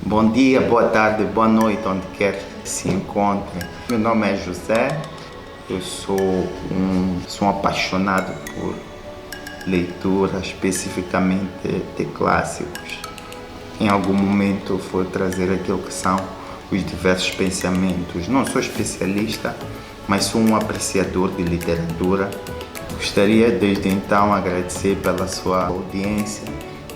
Bom dia, boa tarde, boa noite, onde quer que se encontre. Meu nome é José, eu sou um apaixonado por leitura, especificamente de clássicos. Em algum momento vou trazer aquilo que são os diversos pensamentos. Não sou especialista, mas sou um apreciador de literatura. Gostaria desde então agradecer pela sua audiência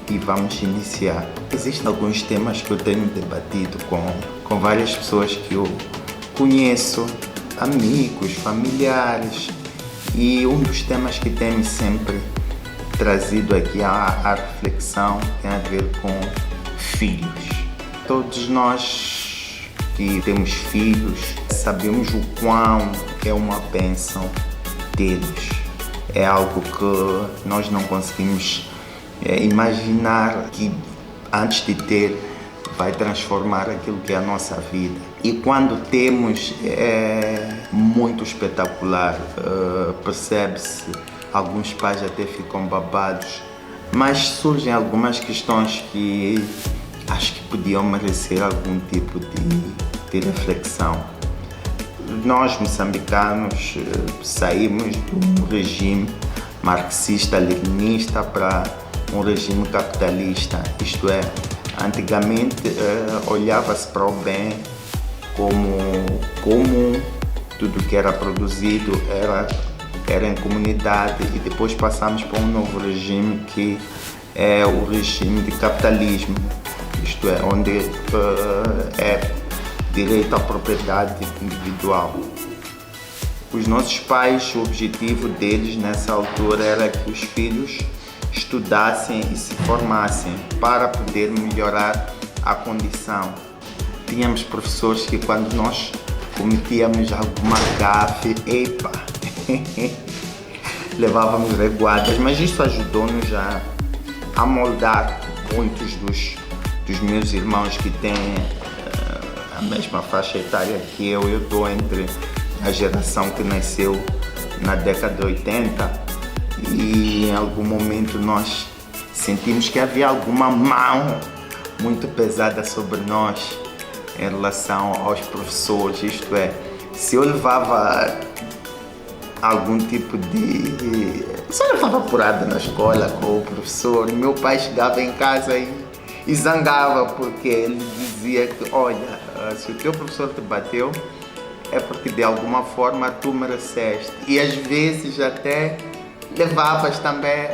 e vamos iniciar. Existem alguns temas que eu tenho debatido com várias pessoas que eu conheço, amigos, familiares, e um dos temas que tem sempre trazido aqui à reflexão tem a ver com filhos. Todos nós que temos filhos sabemos o quão é uma bênção tê-los. É algo que nós não conseguimos imaginar que antes de ter vai transformar aquilo que é a nossa vida. E quando temos é muito espetacular, percebe-se, alguns pais até ficam babados, mas surgem algumas questões que acho que podiam merecer algum tipo de reflexão. Nós, moçambicanos, saímos de um regime marxista-leninista para um regime capitalista, isto é, antigamente olhava-se para o bem como tudo que era produzido era em comunidade, e depois passamos para um novo regime que é o regime de capitalismo, isto é, onde é direito à propriedade individual. Os nossos pais, o objetivo deles nessa altura era que os filhos estudassem e se formassem para poder melhorar a condição. Tínhamos professores que quando nós cometíamos alguma gafe, levávamos reguadas, mas isso ajudou-nos a moldar muitos dos meus irmãos que têm a mesma faixa etária que eu estou entre a geração que nasceu na década de 80, e em algum momento nós sentimos que havia alguma mão muito pesada sobre nós em relação aos professores, isto é, se eu levava algum tipo se eu levava porrada na escola com o professor, meu pai chegava em casa e zangava, porque ele dizia que, olha, se o teu professor te bateu, é porque de alguma forma tu mereceste, e às vezes até levavas também,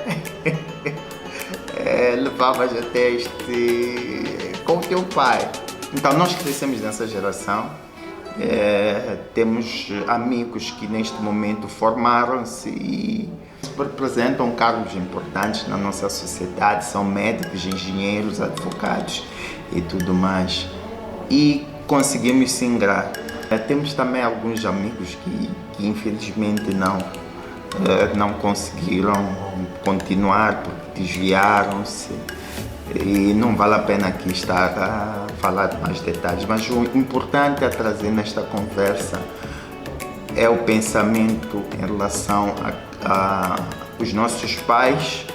levavas até com o teu pai. Então nós crescemos nessa geração, temos amigos que neste momento formaram-se e representam cargos importantes na nossa sociedade, são médicos, engenheiros, advogados e tudo mais, e conseguimos se ingrar. Temos também alguns amigos que infelizmente não conseguiram continuar porque desviaram-se, e não vale a pena aqui estar a falar de mais detalhes, mas o importante a trazer nesta conversa é o pensamento em relação a os nossos pais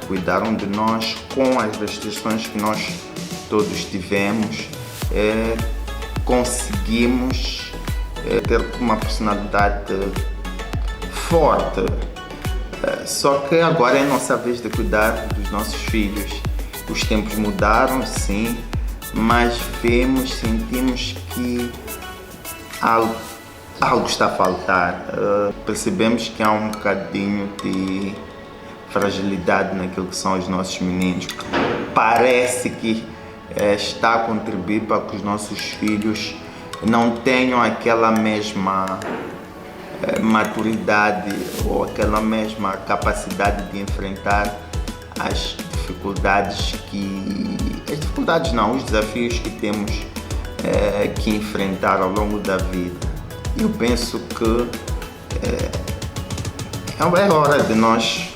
cuidaram de nós com as restrições que nós todos tivemos, conseguimos ter uma personalidade forte, só que agora é a nossa vez de cuidar dos nossos filhos. Os tempos mudaram, sim, mas sentimos que algo está a faltar. Percebemos que há um bocadinho de fragilidade naquilo que são os nossos meninos. Parece que está a contribuir para que os nossos filhos não tenham aquela mesma maturidade ou aquela mesma capacidade de enfrentar os desafios que temos que enfrentar ao longo da vida. Eu penso que é hora de nós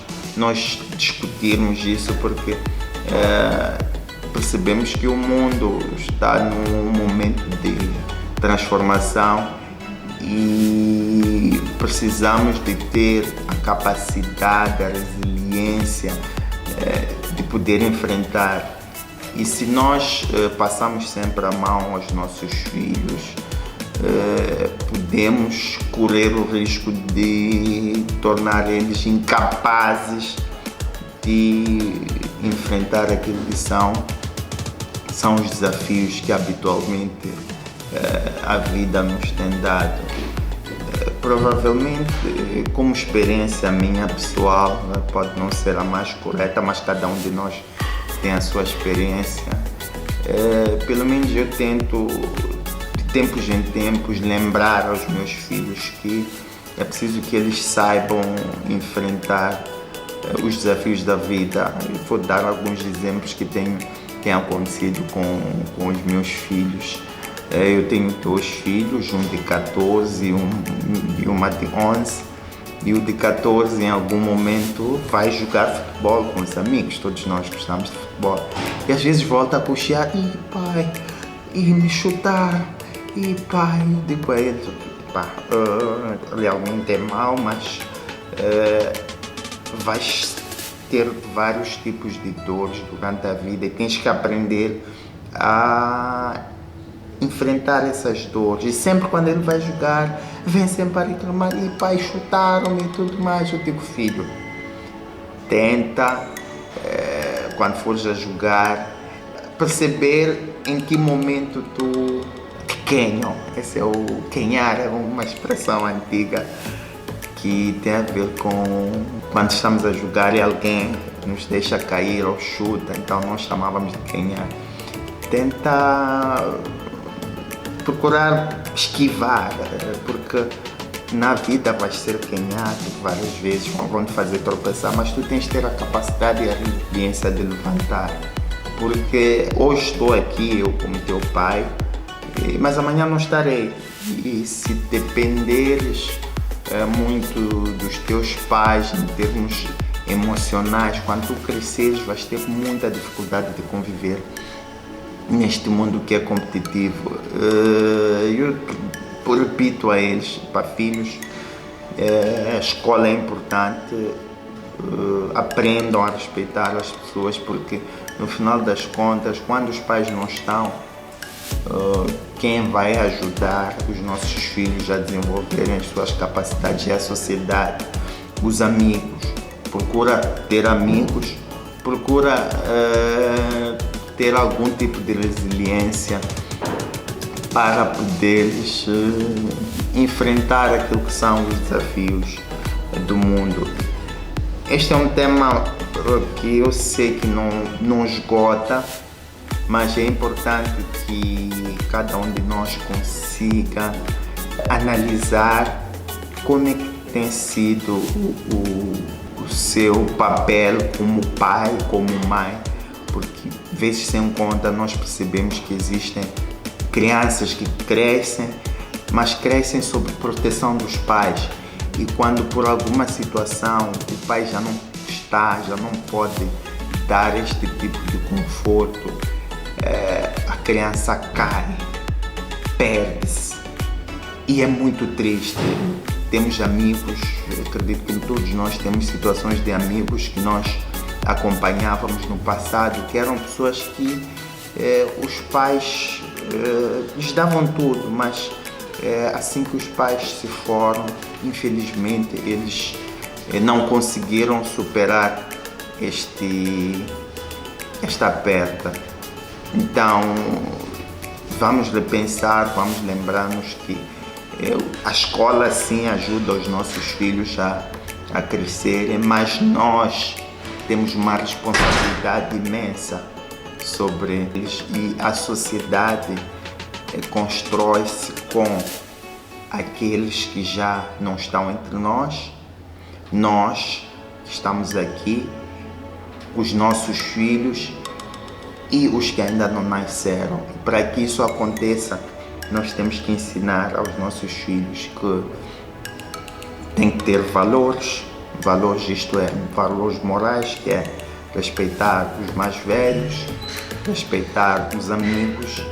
discutirmos isso, porque percebemos que o mundo está num momento de transformação e precisamos de ter a capacidade, a resiliência de poder enfrentar E se nós passamos sempre a mão aos nossos filhos, podemos correr o risco de tornar eles incapazes de enfrentar aquilo que são os desafios que habitualmente a vida nos tem dado. Provavelmente, como experiência minha pessoal, pode não ser a mais correta, mas cada um de nós tem a sua experiência. Pelo menos eu tento, de tempos em tempos, lembrar aos meus filhos que é preciso que eles saibam enfrentar os desafios da vida. Eu vou dar alguns exemplos que têm acontecido com os meus filhos. Eu tenho 2 filhos, um de 14 e uma de 11. E o de 14 em algum momento vai jogar futebol com os amigos, todos nós gostamos de futebol. E às vezes volta a coxear, pai, me chutaram, pai, eu digo a ele, realmente é mau, mas vais ter vários tipos de dores durante a vida e tens que aprender a enfrentar essas dores. E sempre quando ele vai jogar, vem sempre a reclamar, pai, chutaram-me e tudo mais. Eu digo, filho, tenta, quando fores a jogar, perceber em que momento tu quenham. Esse é o quenhar, é uma expressão antiga que tem a ver com quando estamos a jogar e alguém nos deixa cair ou chuta, então nós chamávamos de quenhar. Tenta procurar esquivar, porque na vida vais ser quenhado várias vezes, vão te fazer tropeçar, mas tu tens de ter a capacidade e a resiliência de levantar, porque hoje estou aqui, eu como teu pai, mas amanhã não estarei, e se dependeres muito dos teus pais em termos emocionais, quando tu cresceres vais ter muita dificuldade de conviver neste mundo que é competitivo. Eu repito a eles, para filhos, a escola é importante, aprendam a respeitar as pessoas, porque no final das contas, quando os pais não estão, quem vai ajudar os nossos filhos a desenvolverem as suas capacidades é a sociedade, os amigos. Procura ter amigos, procura ter algum tipo de resiliência para poderes enfrentar aquilo que são os desafios do mundo. Este é um tema que eu sei que não esgota, mas é importante que cada um de nós consiga analisar como é que tem sido o seu papel como pai, como mãe, porque vezes sem conta nós percebemos que existem crianças que crescem, mas crescem sob proteção dos pais, e quando por alguma situação o pai já não está, já não pode dar este tipo de conforto, a criança cai, perde-se, e é muito triste. Temos amigos, eu acredito que todos nós temos situações de amigos que nós acompanhávamos no passado, que eram pessoas que os pais lhes davam tudo, mas assim que os pais se foram, infelizmente eles não conseguiram superar esta perda. Então vamos repensar, vamos lembrar-nos que a escola sim ajuda os nossos filhos a crescerem, mas nós temos uma responsabilidade imensa sobre eles, e a sociedade constrói-se com aqueles que já não estão entre nós que estamos aqui, os nossos filhos e os que ainda não nasceram. E para que isso aconteça, nós temos que ensinar aos nossos filhos que tem que ter valores, isto é, valores morais, que é respeitar os mais velhos, respeitar os amigos,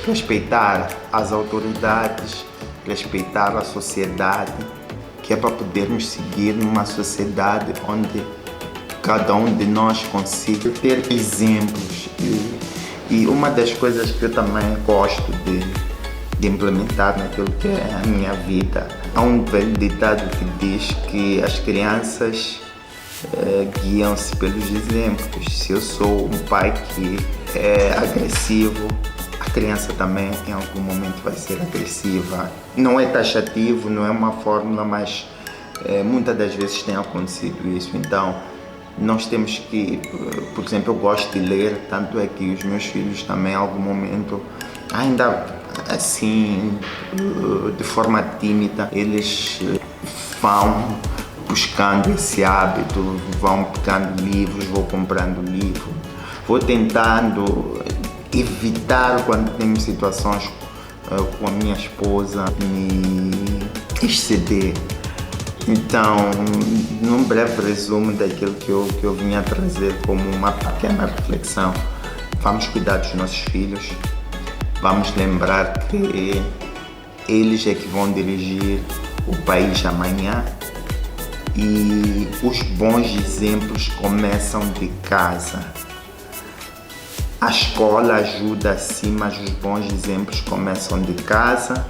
respeitar as autoridades, respeitar a sociedade, que é para podermos seguir numa sociedade onde cada um de nós consiga ter exemplos E uma das coisas que eu também gosto de implementar naquilo que é a minha vida, há um velho ditado que diz que as crianças guiam-se pelos exemplos. Se eu sou um pai que é agressivo, a criança também em algum momento vai ser agressiva. Não é taxativo, não é uma fórmula, mas muitas das vezes tem acontecido isso. Então nós temos que, por exemplo, eu gosto de ler, tanto é que os meus filhos também em algum momento, ainda assim, de forma tímida, eles vão buscando esse hábito, vão pegando livros, vou comprando livro, vou tentando evitar, quando tenho situações com a minha esposa, me exceder. Então, num breve resumo daquilo que eu vinha trazer como uma pequena reflexão, vamos cuidar dos nossos filhos, vamos lembrar que eles é que vão dirigir o país amanhã e os bons exemplos começam de casa. A escola ajuda sim, mas os bons exemplos começam de casa.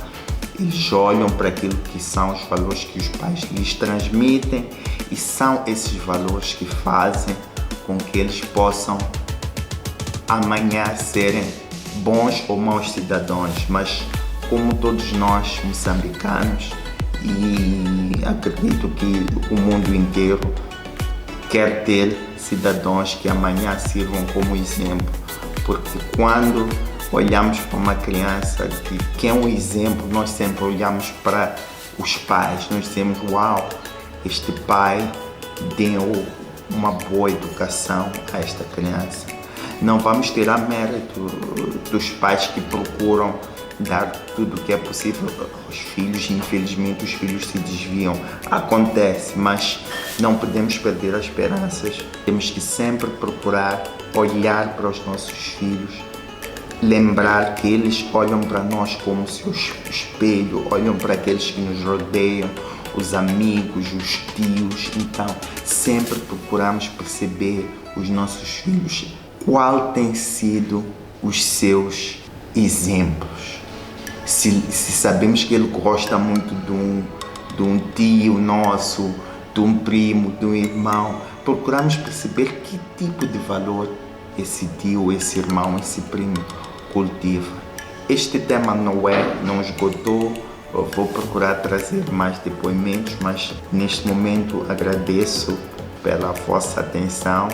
Eles olham para aquilo que são os valores que os pais lhes transmitem e são esses valores que fazem com que eles possam amanhã serem bons ou maus cidadãos, mas como todos nós moçambicanos, e acredito que o mundo inteiro quer ter cidadãos que amanhã sirvam como exemplo, porque quando olhamos para uma criança que é um exemplo, nós sempre olhamos para os pais, nós dizemos, uau, este pai deu uma boa educação a esta criança. Não vamos tirar mérito dos pais que procuram dar tudo o que é possível aos filhos, infelizmente os filhos se desviam, acontece, mas não podemos perder as esperanças, temos que sempre procurar olhar para os nossos filhos, lembrar que eles olham para nós como seu espelho, olham para aqueles que nos rodeiam, os amigos, os tios. Então sempre procuramos perceber os nossos filhos, qual tem sido os seus exemplos. Se sabemos que ele gosta muito de um tio nosso, de um primo, de um irmão, procuramos perceber que tipo de valor esse tio, esse irmão, esse primo cultiva. Este tema não esgotou, eu vou procurar trazer mais depoimentos, mas neste momento agradeço pela vossa atenção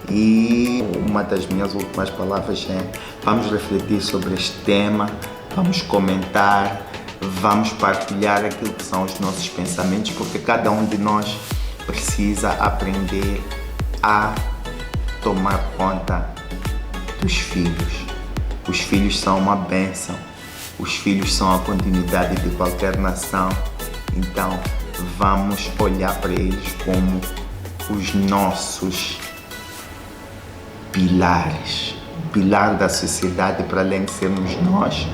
e uma das minhas últimas palavras é: vamos refletir sobre este tema, vamos comentar, vamos partilhar aquilo que são os nossos pensamentos, porque cada um de nós precisa aprender a tomar conta dos filhos. Os filhos são uma bênção, os filhos são a continuidade de qualquer nação, então vamos olhar para eles como os nossos pilares. O pilar da sociedade, para além de sermos nós,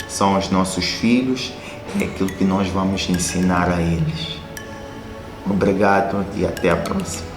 são os nossos filhos, é aquilo que nós vamos ensinar a eles. Obrigado e até a próxima.